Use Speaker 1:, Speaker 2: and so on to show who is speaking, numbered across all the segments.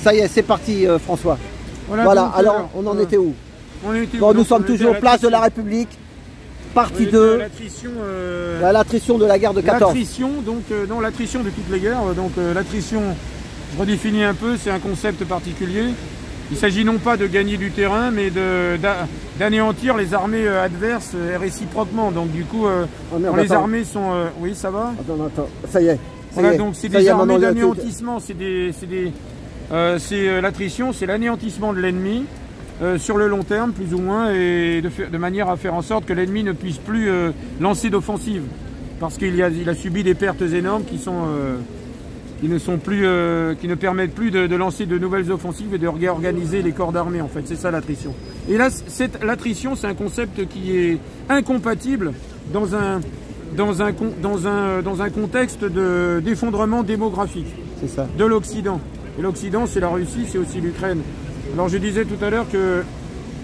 Speaker 1: Ça y est, c'est parti François. Voilà, donc, alors on en était où?
Speaker 2: Bon,
Speaker 1: nous sommes toujours place de la République, partie 2. L'attrition de la guerre de 14.
Speaker 2: L'attrition, donc non, l'attrition de toutes les guerres. Donc l'attrition, je redéfinis un peu, c'est un concept particulier. Il s'agit non pas de gagner du terrain, mais d'anéantir les armées adverses réciproquement. Donc du coup, quand les armées sont... oui, ça va?
Speaker 1: Attends, ça y est.
Speaker 2: Voilà, donc c'est des armées d'anéantissement, l'attrition, c'est l'anéantissement de l'ennemi sur le long terme, plus ou moins, et de manière à faire en sorte que l'ennemi ne puisse plus lancer d'offensive. Parce qu'il a subi des pertes énormes qui ne permettent plus de lancer de nouvelles offensives et de réorganiser les corps d'armée, en fait. C'est ça l'attrition. Et là, l'attrition, c'est un concept qui est incompatible dans un contexte d'effondrement démographique de l'Occident. Et l'Occident, c'est la Russie, c'est aussi l'Ukraine. Alors je disais tout à l'heure que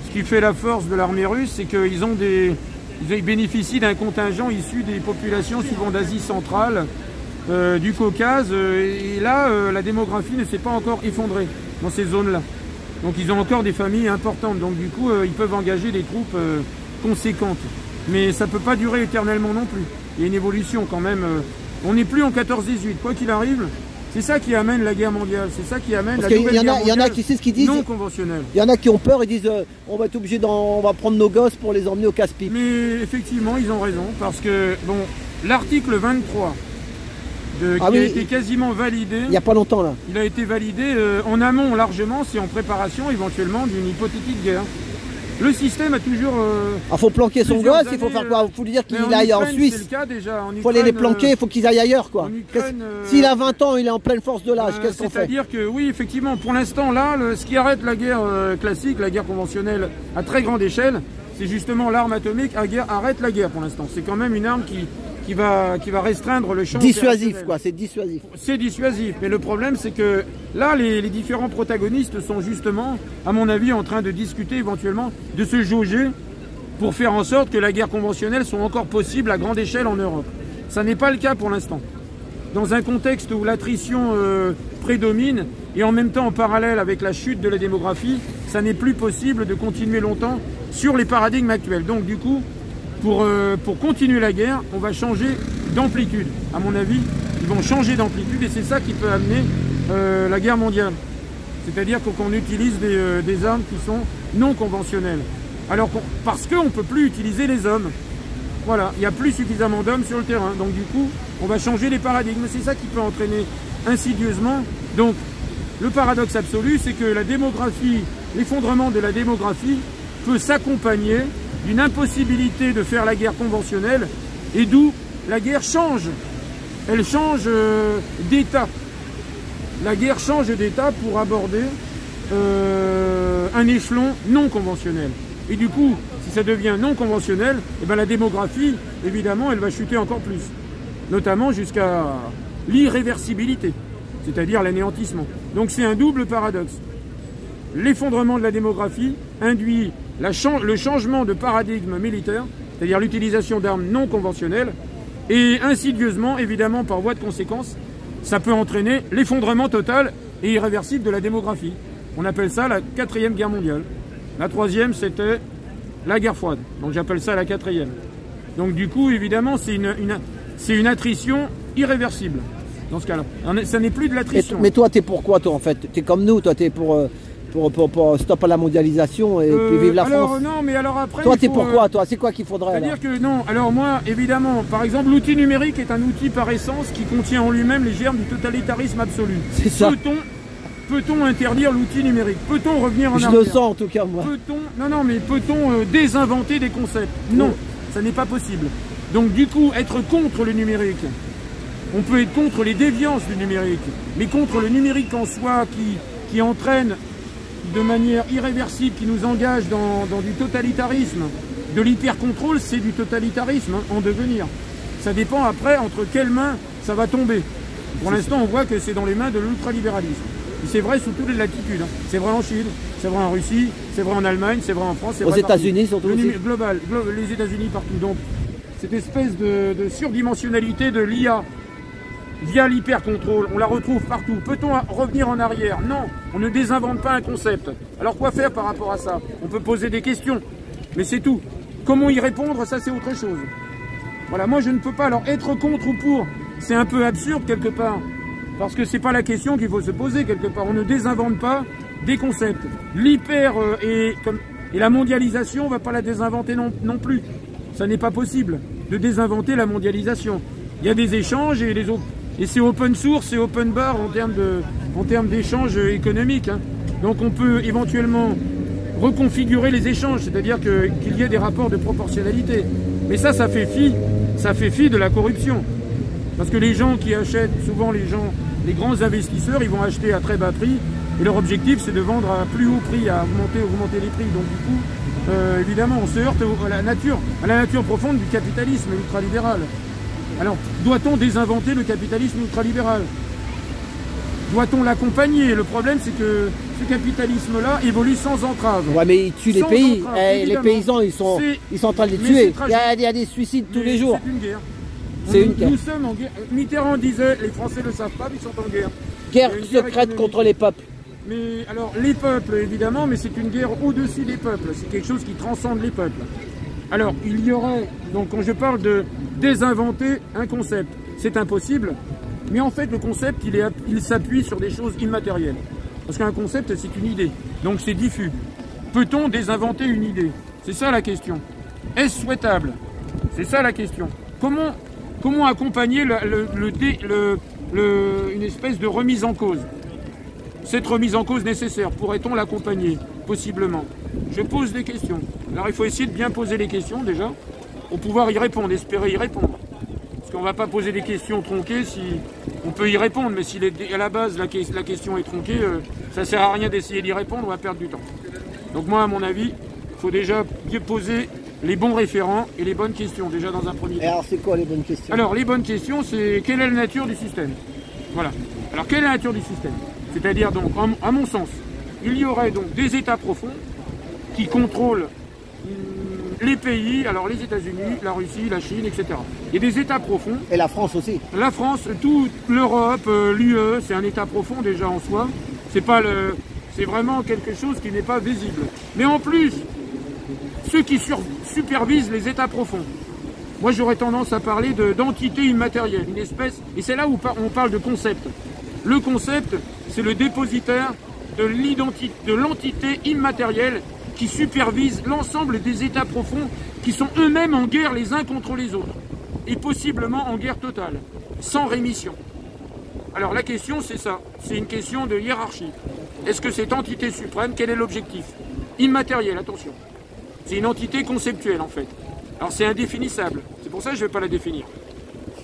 Speaker 2: ce qui fait la force de l'armée russe, c'est qu'ils bénéficient d'un contingent issu des populations souvent d'Asie centrale, du Caucase, et là, la démographie ne s'est pas encore effondrée dans ces zones-là. Donc ils ont encore des familles importantes, donc du coup, ils peuvent engager des troupes conséquentes. Mais ça ne peut pas durer éternellement non plus. Il y a une évolution quand même. On n'est plus en 14-18, quoi qu'il arrive. C'est ça qui amène la guerre mondiale. C'est ça qui amène la nouvelle guerre mondiale.
Speaker 1: Il y en a qui c'est ce qu'ils disent.
Speaker 2: Non conventionnelle.
Speaker 1: Il y en a qui ont peur et disent on va être obligé on va prendre nos gosses pour les emmener au casse-pipe.
Speaker 2: Mais effectivement, ils ont raison. Parce que, bon, l'article 23, qui a été quasiment validé.
Speaker 1: Il n'y a pas longtemps là.
Speaker 2: Il a été validé en amont largement. C'est en préparation éventuellement d'une hypothétique guerre. Le système a toujours...
Speaker 1: Il faut planquer son gosse, il faut faire quoi? Il faut lui dire qu'il aille en Suisse. Il faut aller les planquer, il faut qu'ils aillent ailleurs, quoi. S'il a 20 ans, il est en pleine force de l'âge, qu'est-ce qu'on fait?
Speaker 2: C'est-à-dire que, oui, effectivement, pour l'instant, là, ce qui arrête la guerre classique, la guerre conventionnelle à très grande échelle, c'est justement l'arme atomique arrête la guerre pour l'instant. C'est quand même une arme qui va restreindre le champ.
Speaker 1: Dissuasif, quoi, c'est dissuasif.
Speaker 2: C'est dissuasif, mais le problème c'est que là, les différents protagonistes sont justement, à mon avis, en train de discuter éventuellement, de se jauger pour faire en sorte que la guerre conventionnelle soit encore possible à grande échelle en Europe. Ça n'est pas le cas pour l'instant. Dans un contexte où l'attrition prédomine et en même temps en parallèle avec la chute de la démographie, ça n'est plus possible de continuer longtemps sur les paradigmes actuels. Donc du coup, pour continuer la guerre, on va changer d'amplitude. À mon avis, ils vont changer d'amplitude et c'est ça qui peut amener la guerre mondiale. C'est-à-dire qu'on utilise des armes qui sont non conventionnelles. Alors parce qu'on ne peut plus utiliser les hommes. Voilà, il n'y a plus suffisamment d'hommes sur le terrain. Donc du coup, on va changer les paradigmes. C'est ça qui peut entraîner insidieusement. Donc le paradoxe absolu, c'est que la démographie, l'effondrement de la démographie peut s'accompagner d'une impossibilité de faire la guerre conventionnelle et d'où la guerre change. Elle change d'état. La guerre change d'état pour aborder un échelon non conventionnel. Et du coup, si ça devient non conventionnel, eh ben la démographie, évidemment, elle va chuter encore plus. Notamment jusqu'à l'irréversibilité, c'est-à-dire l'anéantissement. Donc c'est un double paradoxe. L'effondrement de la démographie induit le changement de paradigme militaire, c'est-à-dire l'utilisation d'armes non conventionnelles, et insidieusement, évidemment, par voie de conséquence, ça peut entraîner l'effondrement total et irréversible de la démographie. On appelle ça la 4e guerre mondiale. La 3e, c'était la guerre froide. Donc j'appelle ça la 4e. Donc du coup, évidemment, c'est une attrition irréversible, dans ce cas-là. Ça n'est plus de l'attrition.
Speaker 1: Mais toi, t'es pour quoi, toi, en fait? T'es comme nous, toi, t'es pour stop à la mondialisation et puis vive la France.
Speaker 2: Non, mais alors après...
Speaker 1: Toi, t'es pour quoi, toi? C'est quoi qu'il faudrait?
Speaker 2: C'est-à-dire que non, alors moi, évidemment, par exemple, l'outil numérique est un outil par essence qui contient en lui-même les germes du totalitarisme absolu.
Speaker 1: C'est ça.
Speaker 2: Peut-on interdire l'outil numérique? Peut-on revenir en arrière?
Speaker 1: Je le sens, en tout cas, moi.
Speaker 2: Peut-on désinventer des concepts? Non, ça n'est pas possible. Donc du coup, être contre le numérique, on peut être contre les déviances du numérique, mais contre le numérique en soi qui entraîne de manière irréversible, qui nous engage dans du totalitarisme, de l'hyper-contrôle, c'est du totalitarisme en devenir. Ça dépend après entre quelles mains ça va tomber. Pour l'instant, on voit que c'est dans les mains de l'ultralibéralisme. C'est vrai sous toutes les latitudes. C'est vrai en Chine, c'est vrai en Russie, c'est vrai en Allemagne, c'est vrai en France.
Speaker 1: Aux États-Unis surtout.
Speaker 2: Global, les États-Unis partout. Donc, cette espèce de surdimensionnalité de l'IA via l'hypercontrôle, on la retrouve partout. Peut-on revenir en arrière? Non, on ne désinvente pas un concept. Alors quoi faire par rapport à ça? On peut poser des questions, mais c'est tout. Comment y répondre, ça c'est autre chose. Voilà, moi je ne peux pas. Alors être contre ou pour, c'est un peu absurde quelque part, parce que c'est pas la question qu'il faut se poser quelque part. On ne désinvente pas des concepts. L'hyper et la mondialisation, on ne va pas la désinventer non plus. Ça n'est pas possible de désinventer la mondialisation. Il y a des échanges et c'est open source, c'est open bar en termes d'échanges économiques. Hein. Donc on peut éventuellement reconfigurer les échanges, c'est-à-dire qu'il y ait des rapports de proportionnalité. Mais ça fait fi de la corruption. Parce que les gens qui achètent, souvent les grands investisseurs, ils vont acheter à très bas prix. Et leur objectif, c'est de vendre à plus haut prix, à augmenter les prix. Donc du coup, évidemment, on se heurte à la nature profonde du capitalisme ultralibéral. Alors, doit-on désinventer le capitalisme ultralibéral? Doit-on l'accompagner? Le problème, c'est que ce capitalisme-là évolue sans entrave.
Speaker 1: Ouais, mais il tue les pays. Les paysans, ils sont en train de les tuer. Il y a des suicides tous les jours.
Speaker 2: C'est une guerre.
Speaker 1: Nous
Speaker 2: sommes en guerre. Mitterrand disait, les Français ne le savent pas, mais ils sont en guerre.
Speaker 1: Guerre secrète contre les peuples.
Speaker 2: Mais alors, les peuples, évidemment, mais c'est une guerre au-dessus des peuples. C'est quelque chose qui transcende les peuples. Alors, il y aurait, donc quand je parle de désinventer un concept, c'est impossible, mais en fait, le concept, il s'appuie sur des choses immatérielles. Parce qu'un concept, c'est une idée, donc c'est diffus. Peut-on désinventer une idée? C'est ça la question. Est-ce souhaitable? C'est ça la question. Comment accompagner une espèce de remise en cause? Cette remise en cause nécessaire, pourrait-on l'accompagner? Possiblement. Je pose des questions. Alors il faut essayer de bien poser les questions déjà, pour pouvoir y répondre, espérer y répondre. Parce qu'on ne va pas poser des questions tronquées si on peut y répondre, mais si à la base la question est tronquée, ça ne sert à rien d'essayer d'y répondre, on va perdre du temps. Donc moi, à mon avis, il faut déjà bien poser les bons référents et les bonnes questions, déjà dans un premier temps.
Speaker 1: Et alors c'est quoi les bonnes questions?
Speaker 2: Alors les bonnes questions, c'est quelle est la nature du système? Voilà. Alors quelle est la nature du système? C'est-à-dire donc, à mon sens, il y aurait donc des États profonds qui contrôlent les pays, alors les États-Unis, la Russie, la Chine, etc. Il y a des États profonds.
Speaker 1: Et la France aussi.
Speaker 2: La France, toute l'Europe, l'UE, c'est un État profond déjà en soi. C'est vraiment quelque chose qui n'est pas visible. Mais en plus, ceux qui supervisent les États profonds. Moi, j'aurais tendance à parler d'entité immatérielle, une espèce. Et c'est là où on parle de concept. Le concept, c'est le dépositaire de l'entité immatérielle qui supervise l'ensemble des États profonds qui sont eux-mêmes en guerre les uns contre les autres. Et possiblement en guerre totale, sans rémission. Alors la question, c'est ça. C'est une question de hiérarchie. Est-ce que cette entité suprême, quel est l'objectif? Immatériel, attention. C'est une entité conceptuelle en fait. Alors c'est indéfinissable. C'est pour ça que je ne vais pas la définir.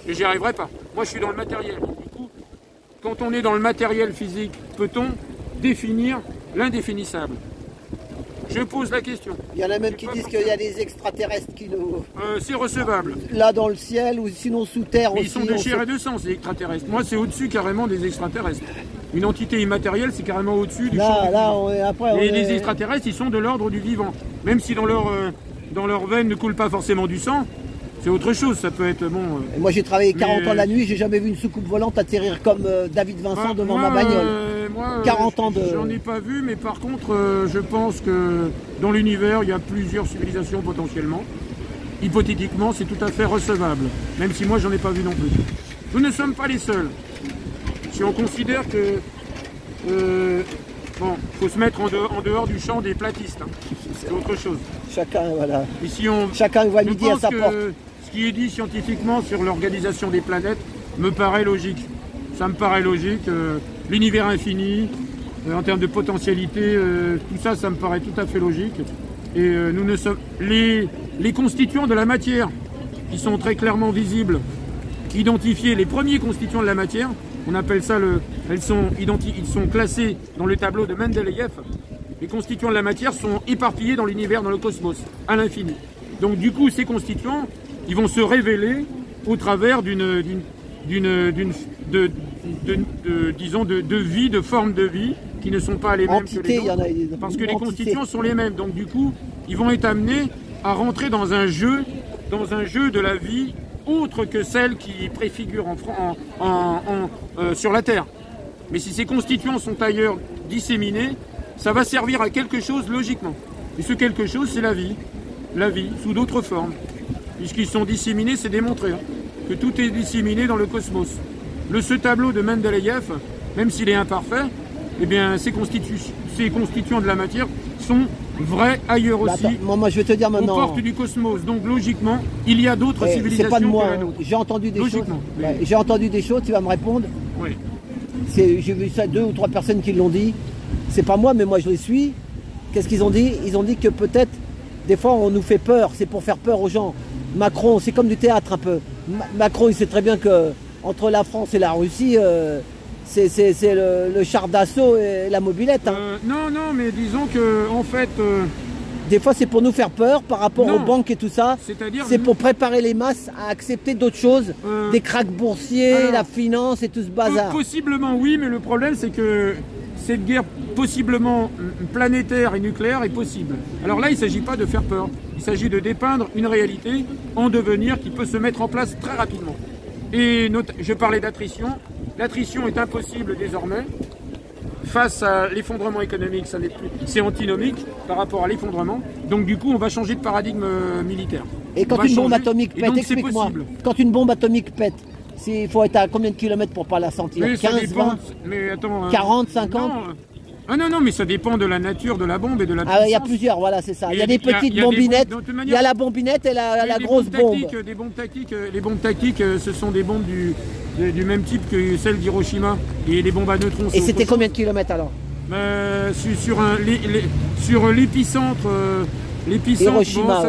Speaker 2: Et j'y arriverai pas. Moi je suis dans le matériel. Donc, du coup, quand on est dans le matériel physique, peut-on définir l'indéfinissable? Je pose la question.
Speaker 1: Il y en a même qui disent qu'il y a des extraterrestres qui nous...
Speaker 2: c'est recevable.
Speaker 1: Là dans le ciel ou sinon sous terre aussi.
Speaker 2: Ils sont de chair et de sang, ces extraterrestres. Moi c'est au-dessus carrément des extraterrestres. Une entité immatérielle, c'est carrément au-dessus du champ. Les extraterrestres, ils sont de l'ordre du vivant. Même si dans leur veine ne coule pas forcément du sang, c'est autre chose, ça peut être bon.
Speaker 1: Moi j'ai travaillé 40 ans la nuit, j'ai jamais vu une soucoupe volante atterrir comme David Vincent devant ma bagnole. 40 ans de...
Speaker 2: J'en ai pas vu, mais par contre, je pense que dans l'univers, il y a plusieurs civilisations potentiellement. Hypothétiquement, c'est tout à fait recevable, même si moi j'en ai pas vu non plus. Nous ne sommes pas les seuls. Si on considère que... bon, faut se mettre en dehors du champ des platistes, hein. C'est autre chose.
Speaker 1: Chacun, voilà.
Speaker 2: Ici,
Speaker 1: chacun voit midi à sa porte.
Speaker 2: Ce qui est dit scientifiquement sur l'organisation des planètes me paraît logique. Ça me paraît logique. L'univers infini, en termes de potentialité, tout ça, ça me paraît tout à fait logique. Et nous ne sommes... Les constituants de la matière, qui sont très clairement visibles, identifiés, les premiers constituants de la matière, on appelle ça ils sont classés dans le tableau de Mendeleïev. Les constituants de la matière sont éparpillés dans l'univers, dans le cosmos, à l'infini. Donc du coup, ces constituants, ils vont se révéler au travers disons de vie, de formes de vie qui ne sont pas les mêmes que les autres, parce que les constituants sont les mêmes. Donc du coup, ils vont être amenés à rentrer dans un jeu de la vie autre que celles qui préfigurent sur la Terre. Mais si ces constituants sont ailleurs disséminés, ça va servir à quelque chose logiquement. Et ce quelque chose, c'est la vie sous d'autres formes. Puisqu'ils sont disséminés, c'est démontré, hein, que tout est disséminé dans le cosmos. Ce tableau de Mendeleïev, même s'il est imparfait, eh bien, ces constituants de la matière sont vrais ailleurs aussi.
Speaker 1: Attends, moi je vais te dire maintenant.
Speaker 2: Aux portes du cosmos. Donc logiquement, il y a d'autres civilisations.
Speaker 1: C'est pas de moi.
Speaker 2: Que la nôtre.
Speaker 1: J'ai entendu des choses.
Speaker 2: Mais...
Speaker 1: J'ai entendu des choses. Tu vas me répondre.
Speaker 2: Oui.
Speaker 1: J'ai vu ça 2 ou 3 personnes qui l'ont dit. C'est pas moi, mais moi je les suis. Qu'est-ce qu'ils ont dit? Ils ont dit que peut-être des fois on nous fait peur. C'est pour faire peur aux gens. Macron, c'est comme du théâtre un peu. Macron, il sait très bien que entre la France et la Russie. C'est le char d'assaut et la mobilette. Hein.
Speaker 2: Non, mais disons que en fait...
Speaker 1: Des fois, c'est pour nous faire peur par rapport aux banques et tout ça. C'est pour préparer les masses à accepter d'autres choses, des krachs boursiers, alors, la finance et tout ce bazar.
Speaker 2: Possiblement oui, mais le problème c'est que cette guerre possiblement planétaire et nucléaire est possible. Alors là, il ne s'agit pas de faire peur. Il s'agit de dépeindre une réalité en devenir qui peut se mettre en place très rapidement. Et je parlais d'attrition. L'attrition est impossible désormais. Face à l'effondrement économique, c'est antinomique par rapport à l'effondrement. Donc du coup, on va changer de paradigme militaire.
Speaker 1: Et quand une bombe atomique pète, explique-moi. Quand une bombe atomique pète, il faut être à combien de kilomètres pour ne pas la sentir? 15, 20,
Speaker 2: mais attends,
Speaker 1: 40, 50
Speaker 2: non, mais ça dépend de la nature de la bombe et de la puissance.
Speaker 1: Ah, il y a plusieurs, voilà, c'est ça. Il y a des petites bombinettes, il y a la bombinette et la grosse bombe.
Speaker 2: Les bombes tactiques, ce sont des bombes du même type que celles d'Hiroshima et les bombes à neutrons.
Speaker 1: Et c'était combien de kilomètres alors?
Speaker 2: Sur l'épicentre,
Speaker 1: Hiroshima,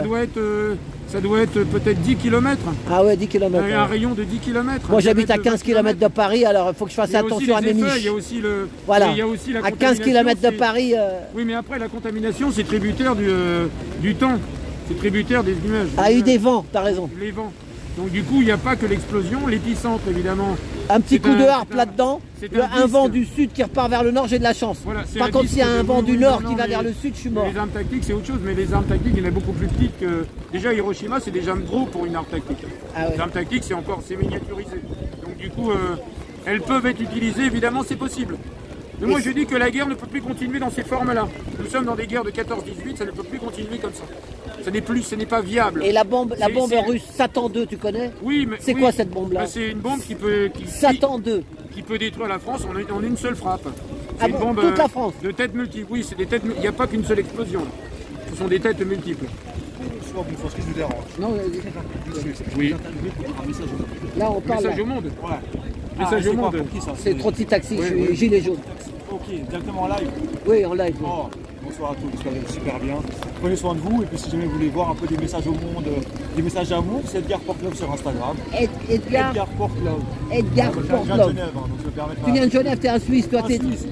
Speaker 2: ça doit être peut-être 10 km.
Speaker 1: Ah ouais, 10 km.
Speaker 2: Un rayon de 10 km.
Speaker 1: Moi j'habite à 15 km de Paris, alors il faut que je fasse attention à mes miches.
Speaker 2: Il y a aussi
Speaker 1: voilà.
Speaker 2: Il y a aussi la
Speaker 1: à 15 km de Paris.
Speaker 2: Oui, mais après la contamination, c'est tributaire du temps. C'est tributaire des nuages.
Speaker 1: Ah, il y a eu des vents, t'as raison.
Speaker 2: Les vents. Donc du coup, il n'y a pas que l'explosion, l'épicentre évidemment.
Speaker 1: Un petit coup de harpe là-dedans, un vent du sud qui repart vers le nord, j'ai de la chance. Voilà, par contre, s'il y a un vent du nord qui va vers le sud, je suis mort.
Speaker 2: Les armes tactiques, c'est autre chose, mais les armes tactiques, il y en a beaucoup plus petites que... Déjà, Hiroshima, c'est déjà gros pour une arme tactique. Ah ouais. Les armes tactiques, c'est miniaturisé. Donc du coup, elles peuvent être utilisées, évidemment, c'est possible. Mais moi, je dis que la guerre ne peut plus continuer dans ces formes-là. Nous sommes dans des guerres de 14-18, ça ne peut plus continuer comme ça. Ce n'est pas viable.
Speaker 1: Et la bombe russe Satan 2, tu connais? Oui, mais... C'est quoi cette bombe-là?
Speaker 2: C'est une bombe qui peut...
Speaker 1: Satan 2.
Speaker 2: Qui peut détruire la France en une seule frappe.
Speaker 1: Ah bon, bombe, toute la France?
Speaker 2: De têtes multiples, oui, c'est des têtes... Il n'y a pas qu'une seule explosion. Ce sont des têtes multiples.
Speaker 3: Est-ce que je vous dérange?
Speaker 1: Non,
Speaker 2: oui.
Speaker 1: Là, on parle...
Speaker 2: Message au monde.
Speaker 3: Ouais.
Speaker 2: Message au monde.
Speaker 1: C'est Trotti Taxi, je suis gilet jaune.
Speaker 3: Ok, directement en live?
Speaker 1: Oui, en live.
Speaker 3: Oh, bonsoir à tous, j'espère que vous allez super bien. Prenez soin de vous, et puis si jamais vous voulez voir un peu des messages au monde, des messages d'amour, c'est Edgar Portlove sur Instagram.
Speaker 1: Edgar
Speaker 3: Portlove.
Speaker 1: Edgar Portlove.
Speaker 3: Je viens de Genève, hein, donc je me permets de...
Speaker 1: Tu viens de Genève, t'es un Suisse, toi,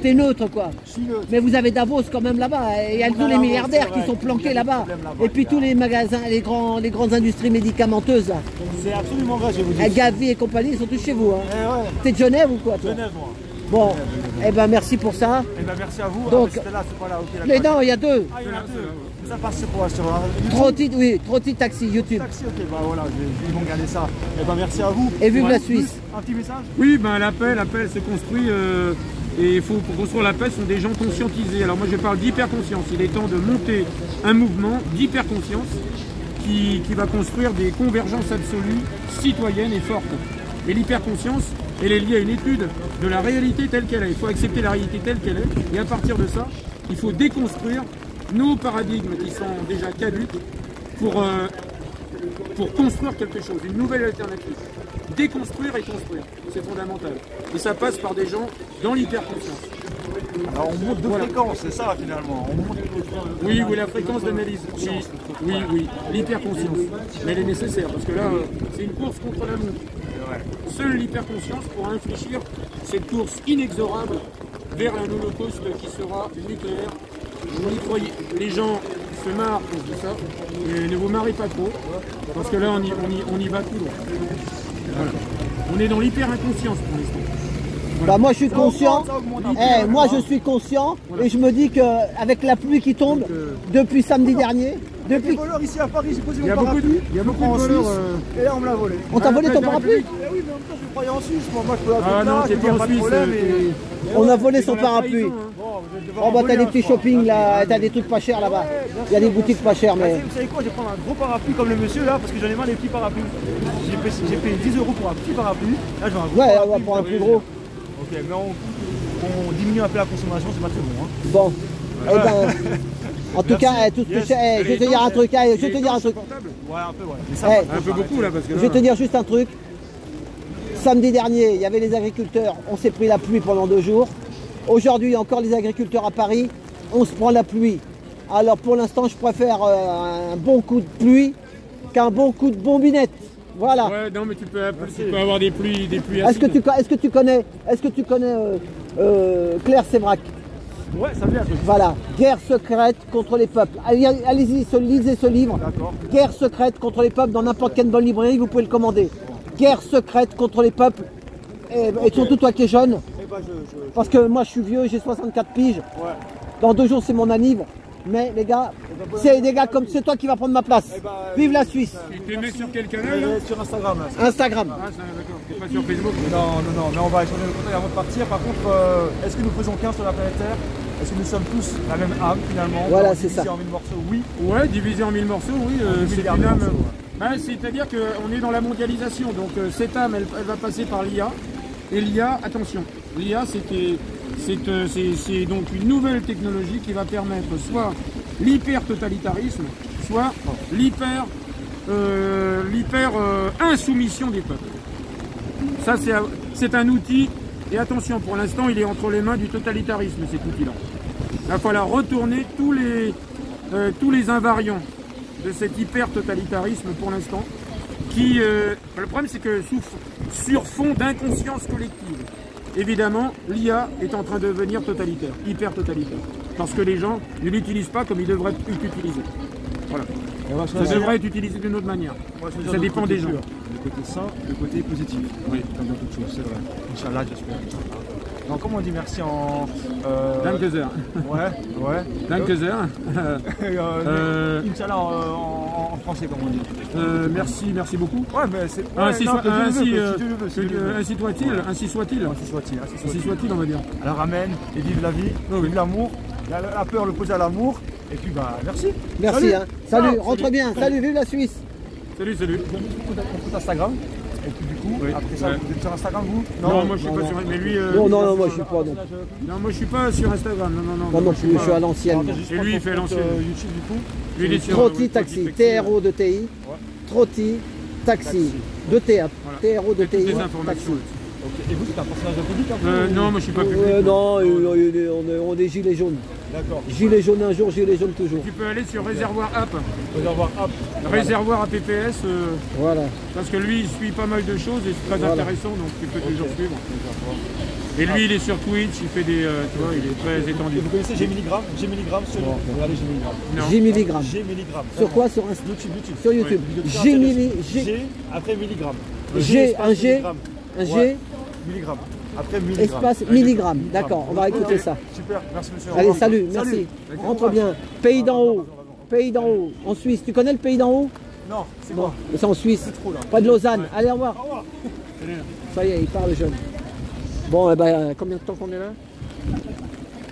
Speaker 1: t'es neutre, quoi.
Speaker 3: Je suis neutre.
Speaker 1: Mais vous avez Davos quand même là-bas, et il y a tous les milliardaires qui sont planqués là-bas. Et puis tous les magasins, les grandes industries médicamenteuses, là.
Speaker 3: C'est absolument vrai, je vais vous dire.
Speaker 1: Gavi et compagnie, ils sont tous chez vous, hein.
Speaker 3: Ouais.
Speaker 1: T'es de Genève ou quoi, toi?
Speaker 3: Genève, moi.
Speaker 1: Bon, eh ben merci pour ça.
Speaker 3: Eh ben merci à vous.
Speaker 1: Donc,
Speaker 3: c'était là, c'est pas là, ok.
Speaker 1: Mais non, il y a deux.
Speaker 3: Ah, il y en a deux. Ça passe sur quoi? Sur
Speaker 1: YouTube? Trotti Taxi, YouTube.
Speaker 3: Taxi, ok, bah voilà, ils vont regarder ça. Eh ben merci à vous.
Speaker 1: Et vive la Suisse.
Speaker 3: Un petit message?
Speaker 2: Oui, ben l'appel se construit et il faut, pour construire l'appel, ce sont des gens conscientisés. Alors moi je parle d'hyperconscience. Il est temps de monter un mouvement d'hyperconscience qui va construire des convergences absolues, citoyennes et fortes. Et l'hyperconscience, elle est liée à une étude de la réalité telle qu'elle est. Il faut accepter la réalité telle qu'elle est. Et à partir de ça, il faut déconstruire nos paradigmes qui sont déjà caduques pour construire quelque chose, une nouvelle alternative. Déconstruire et construire, c'est fondamental. Et ça passe par des gens dans l'hyperconscience.
Speaker 3: Alors on monte de fréquence, c'est ça finalement. On monte
Speaker 2: oui, la fréquence d'analyse. Oui, l'hyperconscience. Mais elle est nécessaire parce que là, c'est une course contre la montre. Seule l'hyperconscience pourra infléchir cette course inexorable vers un holocauste qui sera nucléaire. Vous y croyez, les gens se marrent quand je dis ça, mais ne vous marrez pas trop, parce que là on y va tout droit. Voilà. On est dans l'hyper-inconscience pour l'instant.
Speaker 1: Bah moi je suis conscient,
Speaker 3: ça augmente.
Speaker 1: moi je suis conscient et je me dis qu'avec la pluie qui tombe depuis samedi dernier,
Speaker 3: Les
Speaker 1: depuis...
Speaker 3: voleurs ici à Paris, j'ai posé
Speaker 2: Il y
Speaker 3: mon
Speaker 2: a beaucoup
Speaker 3: parapluie.
Speaker 2: de, il y a beaucoup
Speaker 3: en
Speaker 2: de voleurs.
Speaker 3: Suisse, et là on me l'a volé.
Speaker 1: On t'a volé ton parapluie?
Speaker 3: Eh oui, mais en même temps je croyais en Suisse, moi je peux la
Speaker 2: Ah non, t'es pas en Suisse.
Speaker 1: On a volé son parapluie. Oh bah t'as des petits shopping là, t'as des trucs pas chers là-bas. Il y a des boutiques pas chères mais...
Speaker 3: Vous savez quoi, je vais prendre un gros parapluie comme le monsieur là, parce que j'en ai marre des petits parapluies. J'ai payé 10 € pour un petit parapluie. Là je veux un gros
Speaker 1: Ouais,
Speaker 3: parapluie.
Speaker 1: on va prendre un plus gros.
Speaker 3: Ok, mais on diminue un peu la consommation, c'est pas très bon. Hein.
Speaker 1: Bon, eh ben, en tout cas, tout ce que je vais te dire un truc, je vais te dire un truc.
Speaker 3: Ouais, un peu, ouais. Mais ça,
Speaker 1: Eh,
Speaker 2: Un peu beaucoup là parce que
Speaker 1: je vais te dire juste un truc. Samedi dernier, il y avait les agriculteurs, on s'est pris la pluie pendant 2 jours. Aujourd'hui, encore les agriculteurs à Paris, on se prend la pluie. Alors pour l'instant, je préfère un bon coup de pluie qu'un bon coup de bombinette. Voilà.
Speaker 2: Ouais, non, mais tu peux avoir des pluies
Speaker 1: Est-ce que tu connais Claire Sévrac?
Speaker 3: ouais, ça vient.
Speaker 1: Voilà, guerre secrète contre les peuples. Allez-y, lisez ce livre.
Speaker 3: D'accord.
Speaker 1: Guerre secrète contre les peuples dans n'importe quelle bonne librairie, vous pouvez le commander. Guerre secrète contre les peuples. Et surtout toi qui es jeune,
Speaker 3: Eh ben,
Speaker 1: parce que moi je suis vieux, j'ai 64 piges.
Speaker 3: ouais.
Speaker 1: Dans 2 jours c'est mon anniv. Mais les gars, c'est des gars comme c'est toi qui vas prendre ma place. Vive la Suisse.
Speaker 2: Tu te mets sur quel canal là?
Speaker 3: Sur Instagram là.
Speaker 1: Instagram.
Speaker 2: Ah, d'accord, t'es pas sur Facebook.
Speaker 3: Non, mais on va échanger le contact avant de partir. Par contre, est-ce que nous faisons qu'un sur la planète Terre? Est-ce que nous sommes tous la même âme finalement?
Speaker 1: Voilà, c'est ça.
Speaker 3: En 1000 morceaux, oui.
Speaker 2: Ouais, divisé en 1000 morceaux, oui, c'est
Speaker 3: milliards
Speaker 2: une
Speaker 3: de
Speaker 2: âme.
Speaker 3: morceaux,
Speaker 2: Bah, c'est-à-dire qu'on est dans la mondialisation, donc cette âme, elle va passer par l'IA. Et l'IA, attention, l'IA, c'est donc une nouvelle technologie qui va permettre soit l'hyper-totalitarisme, soit l'hyper insoumission des peuples. Ça, c'est un outil, et attention, pour l'instant, il est entre les mains du totalitarisme, cet outil-là. Il va falloir retourner tous les invariants de cet hyper-totalitarisme pour l'instant, qui, le problème c'est que sur fond d'inconscience collective, évidemment, l'IA est en train de devenir totalitaire, hyper-totalitaire, parce que les gens ne l'utilisent pas comme ils devraient être utilisés. Voilà. Ça devrait être utilisé d'une autre manière. Ça dépend des gens.
Speaker 3: Le côté sain, le côté positif. Oui. Comme dans toute chose, c'est vrai. Inch'Allah, j'espère. Donc, comment on dit merci en...
Speaker 2: Dankezer.
Speaker 3: Ouais.
Speaker 2: Dankezer.
Speaker 3: Inch'Allah en français, comme on dit.
Speaker 2: Merci beaucoup.
Speaker 3: Ouais, mais c'est...
Speaker 2: Ainsi
Speaker 3: Ainsi
Speaker 2: soit-il.
Speaker 3: Ainsi soit-il,
Speaker 2: On va dire.
Speaker 3: Alors, amen et vive la vie, vive l'amour. La peur, l'opposé à l'amour. Et puis, bah, merci.
Speaker 1: Merci. Salut,
Speaker 3: Salut,
Speaker 1: rentre bien. Salut, vive la Suisse.
Speaker 2: Salut.
Speaker 3: J'ai mis mon compte Instagram. Et puis du coup, après ça, vous êtes sur Instagram vous?
Speaker 2: Non, moi je suis pas sur. Mais lui.
Speaker 1: Non, moi je suis pas.
Speaker 2: Non, moi je suis pas sur Instagram. Non.
Speaker 1: Moi non plus, je suis à l'ancienne.
Speaker 2: Et lui, il fait l'ancienne.
Speaker 3: YouTube du coup.
Speaker 2: Lui, il est sur.
Speaker 1: Trotti Taxi, TRO de TI. Trotti Taxi, de TA. TRO de TI.
Speaker 2: Des informations.
Speaker 3: Ok. Et vous, c'est un personnage public un peu?
Speaker 2: Non, moi je suis pas public.
Speaker 1: Non, on est gilets jaunes.
Speaker 3: D'accord.
Speaker 1: Gilet jaune un jour, gilet jaune toujours.
Speaker 2: Tu peux aller sur Réservoir App.
Speaker 3: Réservoir App.
Speaker 2: Réservoir APPS.
Speaker 1: Voilà.
Speaker 2: Parce que lui, il suit pas mal de choses et c'est très intéressant, donc tu peux toujours suivre. Et lui, il est sur Twitch, il fait des. Tu vois, il est très étendu.
Speaker 3: Vous connaissez G Milligramme sur regardez G Milligramme.
Speaker 2: Non.
Speaker 1: G milligramme.
Speaker 3: G Milligramme.
Speaker 1: Sur quoi? Sur Insta.
Speaker 3: YouTube.
Speaker 1: Sur YouTube.
Speaker 3: G après milligramme.
Speaker 1: G, un G, un G,
Speaker 3: Milligramme. Après milligramme.
Speaker 1: espace milligramme. D'accord, on va écouter ça.
Speaker 3: Super, merci monsieur.
Speaker 1: Allez, salut, merci. Rentre bien. Pays d'en haut. Pays d'en haut. En Suisse. Tu connais le pays d'en haut?
Speaker 3: Non, c'est
Speaker 1: Bon,
Speaker 3: quoi?
Speaker 1: c'est en Suisse.
Speaker 3: trop, là.
Speaker 1: Pas de Lausanne. Allez, au revoir.
Speaker 3: Au revoir.
Speaker 1: Ça y est, il parle jeune. Bon, eh ben, combien de temps qu'on est là?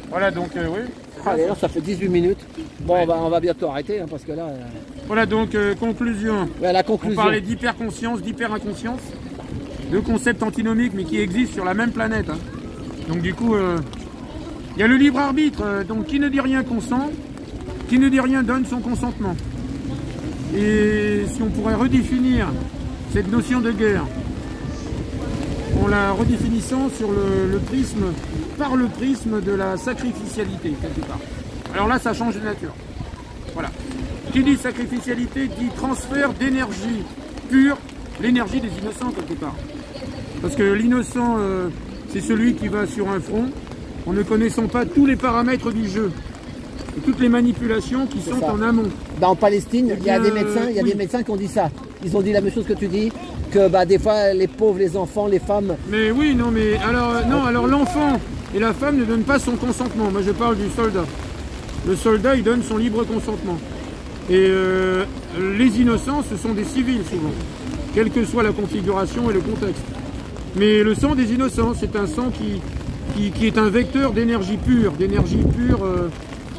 Speaker 2: Voilà, donc oui.
Speaker 1: Allez, là, ça fait 18 minutes. Bon, on va bientôt arrêter, hein, parce que là...
Speaker 2: Voilà, donc conclusion.
Speaker 1: Ouais, la
Speaker 2: On
Speaker 1: conclusion.
Speaker 2: parlait d'hyperconscience, d'hyperinconscience, deux concepts antinomiques mais qui existent sur la même planète. Hein. Donc du coup, il y a le libre arbitre, donc qui ne dit rien consent, qui ne dit rien donne son consentement. Et si on pourrait redéfinir cette notion de guerre, en la redéfinissant sur par le prisme de la sacrificialité, quelque part. Alors là, ça change de nature. Voilà. Qui dit sacrificialité dit transfert d'énergie pure, l'énergie des innocents, quelque part. Parce que l'innocent, c'est celui qui va sur un front en ne connaissant pas tous les paramètres du jeu et toutes les manipulations qui sont
Speaker 1: ça.
Speaker 2: en amont.
Speaker 1: En Palestine, il y a des
Speaker 2: bien,
Speaker 1: médecins,
Speaker 2: oui.
Speaker 1: des médecins qui ont dit ça. Ils ont dit la même chose que tu dis. que bah, des fois les pauvres, les enfants, les femmes.
Speaker 2: Mais oui, non, mais alors, non, alors l'enfant et la femme ne donnent pas son consentement. Moi, je parle du soldat. Le soldat, il donne son libre consentement. Et les innocents, ce sont des civils souvent, quelle que soit la configuration et le contexte. Mais le sang des innocents, c'est un sang qui est un vecteur d'énergie pure,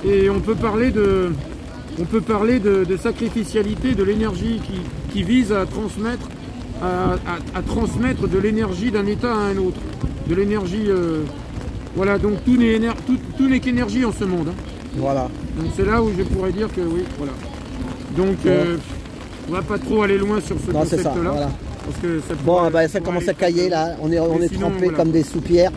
Speaker 2: et on peut parler de sacrificialité de l'énergie qui vise à transmettre, à transmettre de l'énergie d'un état à un autre, de l'énergie, voilà, donc tout n'est qu'énergie en ce monde. Hein.
Speaker 1: Voilà.
Speaker 2: Donc c'est là où je pourrais dire que oui, voilà. Donc on va pas trop aller loin sur ce concept-là.
Speaker 1: Voilà.
Speaker 2: Parce que ça
Speaker 1: bon, bah, ça commence à cailler là, on est
Speaker 2: sinon,
Speaker 1: trempé
Speaker 2: voilà.
Speaker 1: comme des soupières.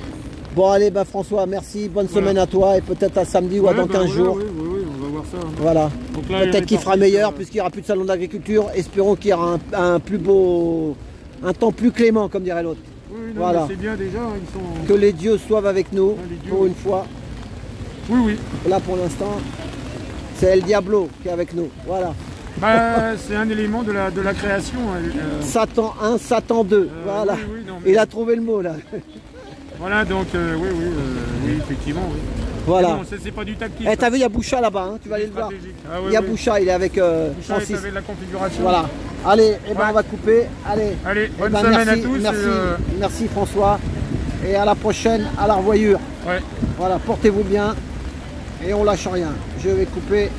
Speaker 1: Bon allez, bah, François, merci, bonne semaine à toi et peut-être à samedi ou à dans 15 jours.
Speaker 2: Oui, on va voir ça. Hein.
Speaker 1: Voilà. Peut-être qu'il fera meilleur
Speaker 2: sur...
Speaker 1: puisqu'il n'y aura plus de salon d'agriculture. Espérons qu'il y aura un temps plus clément, comme dirait l'autre.
Speaker 2: Oui, non,
Speaker 1: voilà.
Speaker 2: C'est bien déjà, ils sont...
Speaker 1: Que les dieux soient avec nous, pour une fois.
Speaker 2: Oui, oui.
Speaker 1: Là pour l'instant, c'est El Diablo qui est avec nous. Voilà.
Speaker 2: Bah, c'est un élément de la création.
Speaker 1: Satan 1, Satan 2. Voilà.
Speaker 2: Oui, non, mais...
Speaker 1: Il a trouvé le mot là.
Speaker 2: Voilà, donc oui, effectivement. Oui.
Speaker 1: Voilà.
Speaker 2: Non, c'est pas du tactique.
Speaker 1: Eh, t'as vu, il y a Boucha là-bas, hein, tu vas aller le voir.
Speaker 2: Ah, oui,
Speaker 1: il y a Boucha, il est avec
Speaker 2: Boucha
Speaker 1: Francis.
Speaker 2: est avec la configuration.
Speaker 1: Voilà. Allez, on va couper. Allez,
Speaker 2: bonne semaine à tous.
Speaker 1: Merci François. Et à la prochaine, à la revoyure.
Speaker 2: Ouais.
Speaker 1: Voilà, portez-vous bien. Et on lâche rien. Je vais couper.